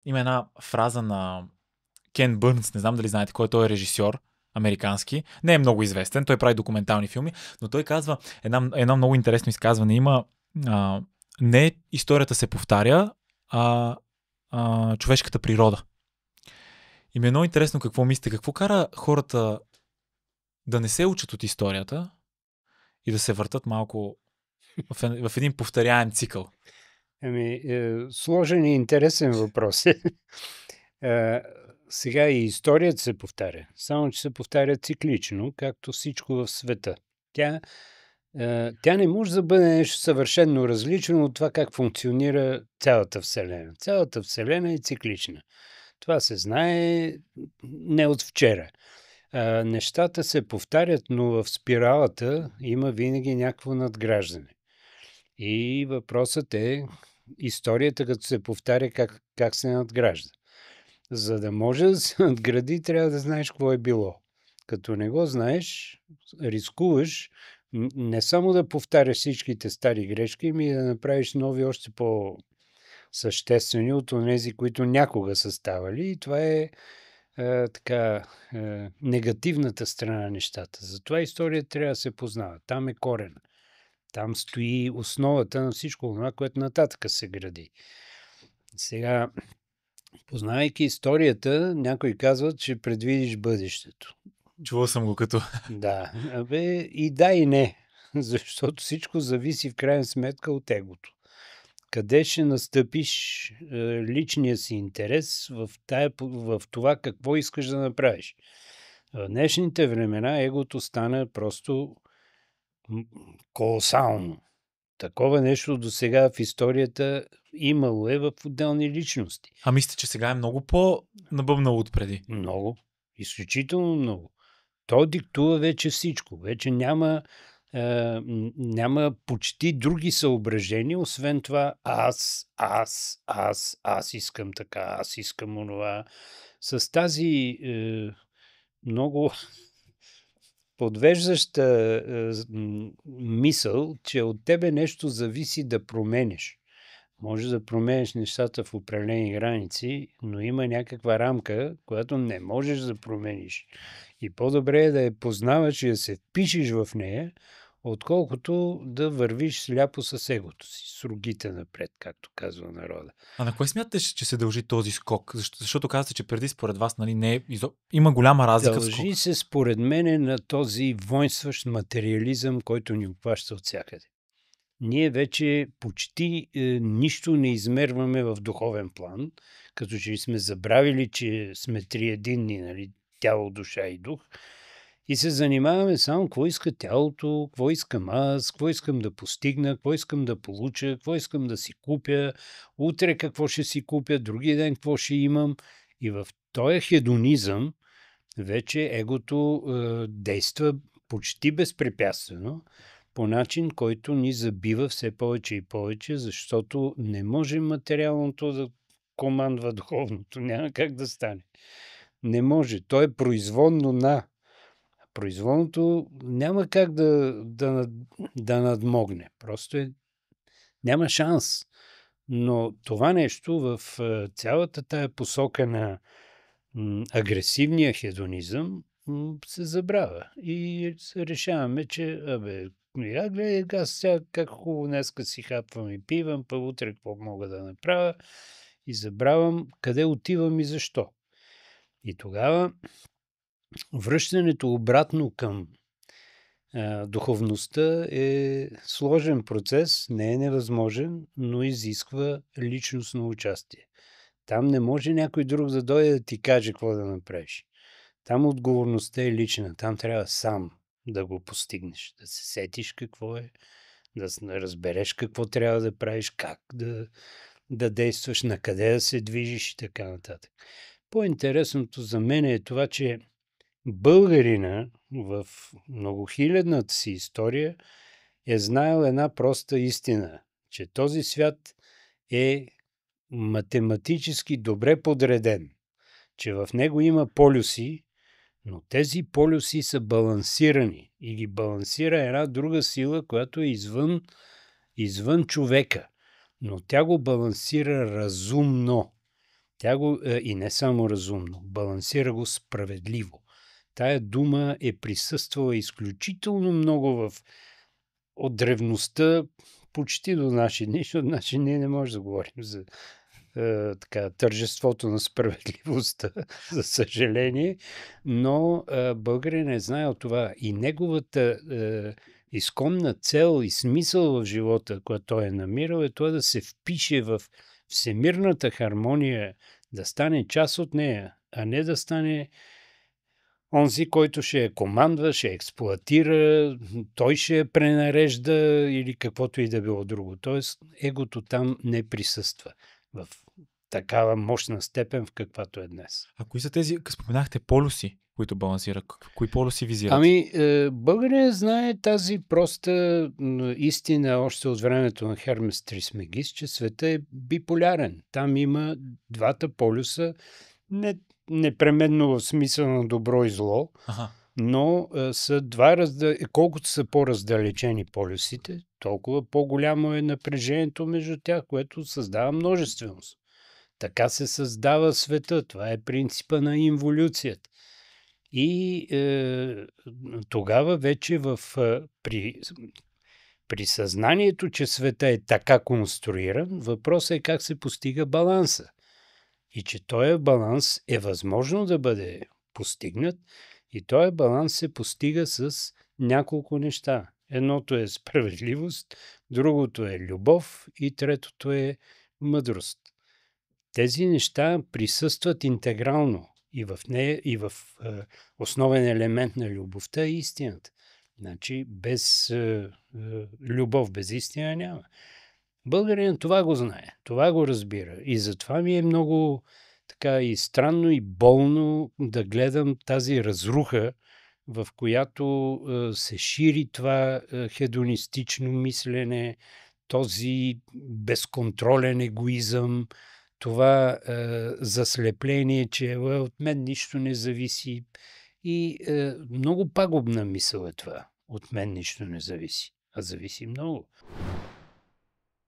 има една фраза на Кен Бърнс, не знам дали знаете, който е режисьор американски. Не е много известен, той прави документални филми, но той казва едно много интересно изказване. Има а, не историята се повтаря, човешката природа. И ми е много интересно какво мислите, какво кара хората да не се учат от историята и да се въртат малко в един повторяем цикъл. Сложен и интересен въпрос е. Сега и историята се повтаря, само че се повтаря циклично, както всичко в света. Тя не може да бъде нещо съвършено различно от това как функционира цялата Вселена. Цялата Вселена е циклична. Това се знае не от вчера. Нещата се повтарят, но в спиралата има винаги някакво надграждане. И въпросът е историята, като се повтаря, как се надгражда. За да може да се надгради, трябва да знаеш какво е било. Като не го знаеш, рискуваш не само да повтаряш всичките стари грешки, ами да направиш нови още по-съществени от онези, които някога са ставали. И това е негативната страна на нещата. Затова историята трябва да се познава. Там е корена. Там стои основата на всичко това, което нататък се гради. Сега, познавайки историята, някои казват, че предвидиш бъдещето. Чувал съм го като... Да, и да и не, защото всичко зависи в крайна сметка от егото. Къде ще настъпиш личния си интерес в това какво искаш да направиш. В днешните времена егото стана просто колосално. Такова нещо до сега в историята имало е в отделни личности. А мисля, че сега е много по-набъбнало от преди. Много. Изключително много. То диктува вече всичко. Вече няма почти други съображения, освен това аз искам така, аз искам онова. С тази много подвеждаща мисъл, че от тебе нещо зависи да промениш. Може да промениш нещата в определени граници, но има някаква рамка, която не можеш да промениш. И по-добре е да я познаваш и да се впишеш в нея, отколкото да вървиш сляпо с егото си, с рогите напред, както казва народа. А на кое смятате, че се дължи този скок? Защото казвате, че преди според вас има голяма разлика в скок. Дължи се според мене на този воинстващ материализъм, който ни обхваща от всякъде. Ние вече почти нищо не измерваме в духовен план, като че сме забравили, че сме триединни, нали, тяло, душа и дух, и се занимаваме само какво иска тялото, какво искам аз, какво искам да постигна, какво искам да получа, какво искам да си купя, утре какво ще си купя, други ден какво ще имам. И в този хедонизъм вече егото действа почти безпрепятствено, по начин, който ни забива все повече и повече, защото не може материалното да командва духовното. Няма как да стане. Не може. То е произволно на. Произволното няма как да надмогне. Просто няма шанс. Но това нещо в цялата тая посока на агресивния хедонизъм се забравя. И се решаваме, че гледай, аз сега как хубаво днеска си хапвам и пивам, па утре какво мога да направя и забравям къде отивам и защо. И тогава връщането обратно към духовността е сложен процес, не е невъзможен, но изисква личностно участие. Там не може някой друг да дойде да ти каже какво да направиш. Там отговорността е лична. Там трябва сам да го постигнеш. Да се сетиш какво е, да разбереш какво трябва да правиш, как да действаш, на къде да се движиш и така нататък. По-интересното за мен е това, че българина в многохилядната си история е знаел една проста истина, че този свят е математически добре подреден, че в него има полюси, но тези полюси са балансирани и ги балансира една друга сила, която е извън човека, но тя го балансира разумно. Тя го, и не само разумно, балансира го справедливо. Тая дума е присъствала изключително много от древността почти до наши дни, защото ние не можем да говорим за тържеството на справедливостта, за съжаление, но българин е знаел това и неговата изконна цел и смисъл в живота, който той е намирал, е това да се впише в всемирната хармония, да стане част от нея, а не да стане онзи, който ще я командва, ще я експлоатира, той ще я пренарежда или каквото и да било друго. Тоест, егото там не присъства в такава мощна степен, в каквато е днес. А кои са тези, споменахте полюси, които балансират? Кои полюси визират? Ами, българин знае тази проста истина още от времето на Хермес Трисмегис, че света е биполярен. Там има двата полюса, не непременно в смисъл на добро и зло, но са колкото са по-раздалечени полюсите, толкова по-голямо е напрежението между тях, което създава множественост. Така се създава света. Това е принципа на инволюцията. И тогава вече при съзнанието, че света е така конструиран, въпросът е как се постига баланса. И че този баланс е възможно да бъде постигнат и този баланс се постига с няколко неща. Едното е справедливост, другото е любов и третото е мъдрост. Тези неща присъстват интегрално и в нея, и в основен елемент на любовта е истината. Значи без любов, без истина няма. Българин това го знае, това го разбира. И затова ми е много така и странно и болно да гледам тази разруха, в която се шири това хедонистично мислене, този безконтролен егоизъм, това заслепление, че от мен нищо не зависи. И много пагубна мисъл е това. От мен нищо не зависи. А зависи много.